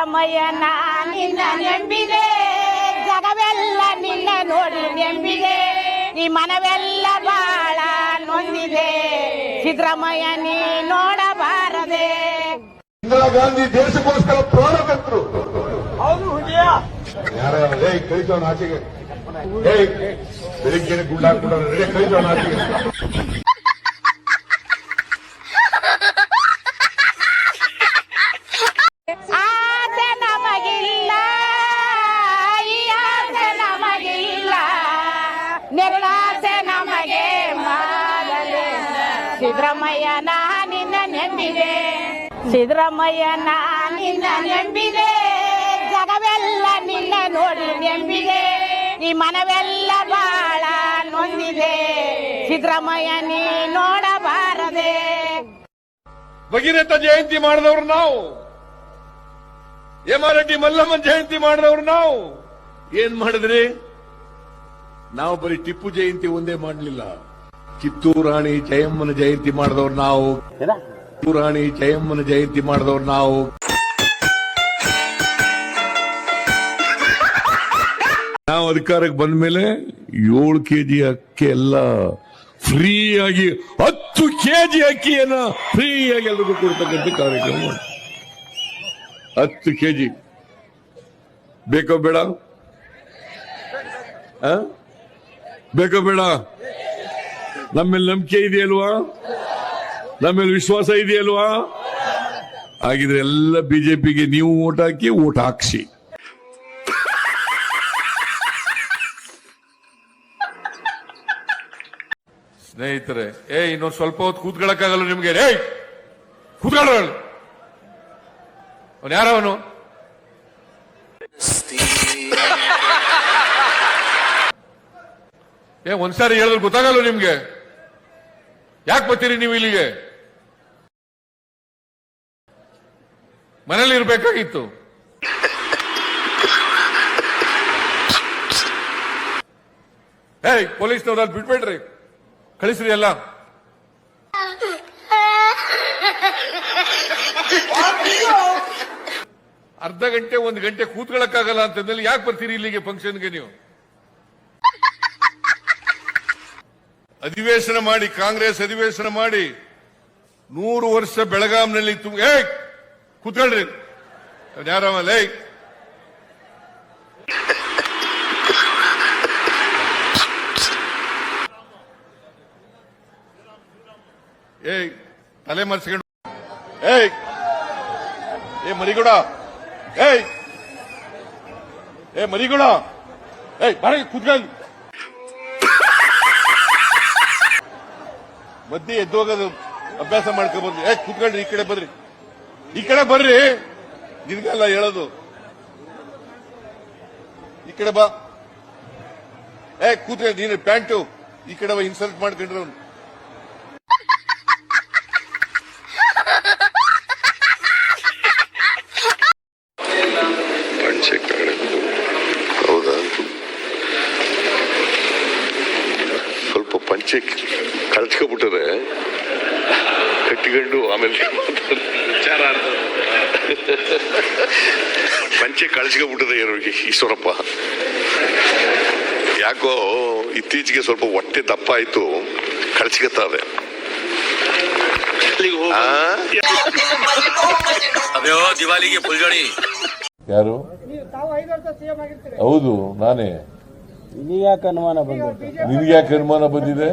ರಾಮಯ್ಯನ ನಿನ್ನ ನೆಂಬಿದೆ, ಜಗವೆಲ್ಲ ನಿನ್ನ ನೋಡಿ ನೆಂಬಿದೆ, ಈ ಮನವೆಲ್ಲ ಬಾಳ ನೊಂದಿದೆ, ಸಿದ್ದರಾಮಯ್ಯ ನೀ ನೋಡಬಾರದೆ. ಇಂದಿರಾ ಗಾಂಧಿ ದೇಶಕ್ಕೋಸ್ಕರ ಪ್ರಾಣ ತೆತ್ತರು. ಯಾರೇ ಕಳಿಸೋಣ ಆಚೆಗೆ, ಬೆಳಿಗ್ಗೆ ಗುಂಡಾಕ್ಬಿಡ ಕಳಿಸೋಣ ಆಚೆಗೆ. ಆಸೆ ನಮಗಿಲ್ಲ, ಈ ಆಸೆ ನಮಗಿಲ್ಲ, ನೆರಳಾಸೆ ನಮಗೆ ಮಾಡಲೆ, ಸಿದ್ದರಾಮಯ್ಯನ ನಿನ್ನ ನೆಂಬಿದೆ, ಸಿದ್ದರಾಮಯ್ಯನ ನಿನ್ನ ನೆಂಬಿದೆ, ಜಗವೆಲ್ಲ ನಿನ್ನ ನೋಡಿ ನೆಂಬಿದೆ, ಈ ಮನವೆಲ್ಲ ಬಾಳ ನೊಂದಿದೆ, ಸಿದ್ದರಾಮಯ್ಯ ನೀ ನೋಡಬಾರದೆ. ಭಗೀರಥ ಜಯಂತಿ ಮಾಡಿದವರು ನಾವು, ಹೇಮಾರೆಡ್ಡಿ ಮಲ್ಲಮ್ಮನ ಜಯಂತಿ ಮಾಡಿದವರು ನಾವು. ಏನ್ ಮಾಡಿದ್ರಿ? ನಾವು ಬರೀ ಟಿಪ್ಪು ಜಯಂತಿ ಒಂದೇ ಮಾಡಲಿಲ್ಲ, ಕಿತ್ತೂರು ರಾಣಿ ಜಯಮ್ಮನ ಜಯಂತಿ ಮಾಡಿದವರು ನಾವು, ಕಿತ್ತೂರು ರಾಣಿ ಜಯಮ್ಮನ ಜಯಂತಿ ಮಾಡಿದವರು ನಾವು. ನಾವು ಅಧಿಕಾರಕ್ಕೆ ಬಂದ ಮೇಲೆ 7 ಕೆಜಿ ಅಕ್ಕಿ ಎಲ್ಲ ಫ್ರೀ ಆಗಿ 10 ಕೆಜಿ ಅಕ್ಕಿಯನ್ನ ಫ್ರೀ ಆಗಿ ಎಲ್ರಿಗೂ ಕೊಡ್ತಕ್ಕಂಥ ಕಾರ್ಯಕ್ರಮ. 10 ಕೆಜಿ ಬೇಕೋ ಬೇಡ? ಬೇಕೋ ಬೇಡ? ನಮ್ಮೇಲೆ ನಂಬಿಕೆ ಇದೆಯಲ್ವಾ? ನಮ್ಮೇಲೆ ವಿಶ್ವಾಸ ಇದೆಯಲ್ವಾ? ಹಾಗಿದ್ರೆ ಎಲ್ಲ ಬಿಜೆಪಿಗೆ ನೀವು ಓಟ್ ಹಾಕಿ, ಓಟ್ ಹಾಕ್ಸಿ. ಸ್ನೇಹಿತರೆ, ಇನ್ನೊಂದು ಸ್ವಲ್ಪ ಹೊತ್ತು ಕೂತ್ಕೊಳ್ಳಕ್ಕಾಗಲ್ಲ ನಿಮ್ಗೆ? ಕೂತ್ಕೊಳ್ಳ. ಅವನು ಯಾರವನು? ಒಂದ್ಸಾರಿ ಹೇಳಿದ್ರೆ ಗೊತ್ತಾಗಲ್ಲ ನಿಮ್ಗೆ? ಯಾಕೆ ಬರ್ತೀರಿ ನೀವು ಇಲ್ಲಿಗೆ? ಮನೇಲಿ ಇರ್ಬೇಕಾಗಿತ್ತು. ಪೊಲೀಸ್ನವ್ರು ಅಲ್ಲಿ ಬಿಟ್ಬೇಡ್ರಿ, ಕಳಿಸ್ರಿ ಎಲ್ಲ. ಅರ್ಧ ಗಂಟೆ 1 ಗಂಟೆ ಕೂತ್ಕೊಳ್ಳಕ್ಕಾಗಲ್ಲ ಅಂತಂದ್ರೆ ಯಾಕೆ ಬರ್ತೀರಿ ಇಲ್ಲಿಗೆ ಫಂಕ್ಷನ್ಗೆ? ನೀವು ಅಧಿವೇಶನ ಮಾಡಿ, ಕಾಂಗ್ರೆಸ್ ಅಧಿವೇಶನ ಮಾಡಿ 100 ವರ್ಷ ಬೆಳಗಾಂನಲ್ಲಿ ಕೂತ್ಕೊಳ್ರಿ. ಯಾರವಲ್ಲ ತಲೆ ಮರೆಸ್ಕೊಂಡು ಮರಿಗೂಡ ಮರಿಗೂಡ ಬಾರ ಕೂತ್ಕೊಳ್ಳಿ. ಮಧ್ಯೆ ಎದ್ದೋಗೋದು ಅಭ್ಯಾಸ ಮಾಡ್ಕೊಬಂದ್ರಿ. ಕೂತ್ಕೊಳ್ರಿ, ಈ ಕಡೆ ಬರ್ರಿ, ಈ ಕಡೆ ಬರ್ರಿ. ನಿನ್ಗೆಲ್ಲ ಹೇಳೋದು, ಈ ಕಡೆ ಬಾ. ಕೂತ್ಕೊಳ್ಳಿ. ನೀನು ಪ್ಯಾಂಟು ಈ ಕಡೆ ಬಾ. ಇನ್ಸಲ್ಟ್ ಮಾಡ್ಕೊಂಡ್ರೆ ಅವ್ನು. ಹೌದಾ? ಸ್ವಲ್ಪ ಪಂಚೆ ಕಳ್ಸ್ಕೊಬಿಟ್ಟರೆ ಕಟ್ಟಿಕೊಂಡು ಆಮೇಲೆ ಪಂಚೆ ಕಳ್ಸ್ಕೊಬಿಟ್ಟದೆ ಈಶ್ವರಪ್ಪ. ಯಾಕೋ ಇತ್ತೀಚೆಗೆ ಸ್ವಲ್ಪ ಹೊಟ್ಟೆ ದಪ್ಪ ಆಯ್ತು, ಕಳ್ಸ್ಕೊತಾವೆ. ದಿವಾಲಿಗೆ ಫುಲ್ಜೋಡಿ. ಯಾರು? ಹೌದು, ನಾನೇ. ನಿನ್ಗೆ ಯಾಕೆ ಅನುಮಾನ ಬಂದಿದೆ?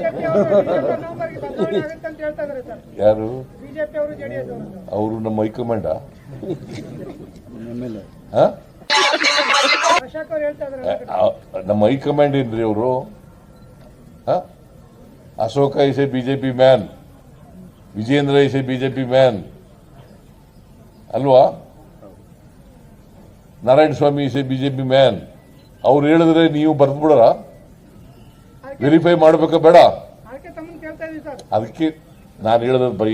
ಯಾರು? ಅವರು ನಮ್ಮ ಹೈಕಮಾಂಡ. ನಮ್ಮ ಹೈಕಮಾಂಡ್ ಏನ್ರಿ ಅವರು? Ashoka is a BJP man, Vijayendra is a BJP man ಅಲ್ವಾ? Narayana Swamy is a BJP man. ಅವ್ರು ಹೇಳಿದ್ರೆ ನೀವು ಬರ್ದು ಬಿಡೋರ? ವೆರಿಫೈ ಮಾಡ್ಬೇಕಾ ಬೇಡ? ಅದಕ್ಕೆ ನಾನು ಹೇಳೋದು ಬರೀ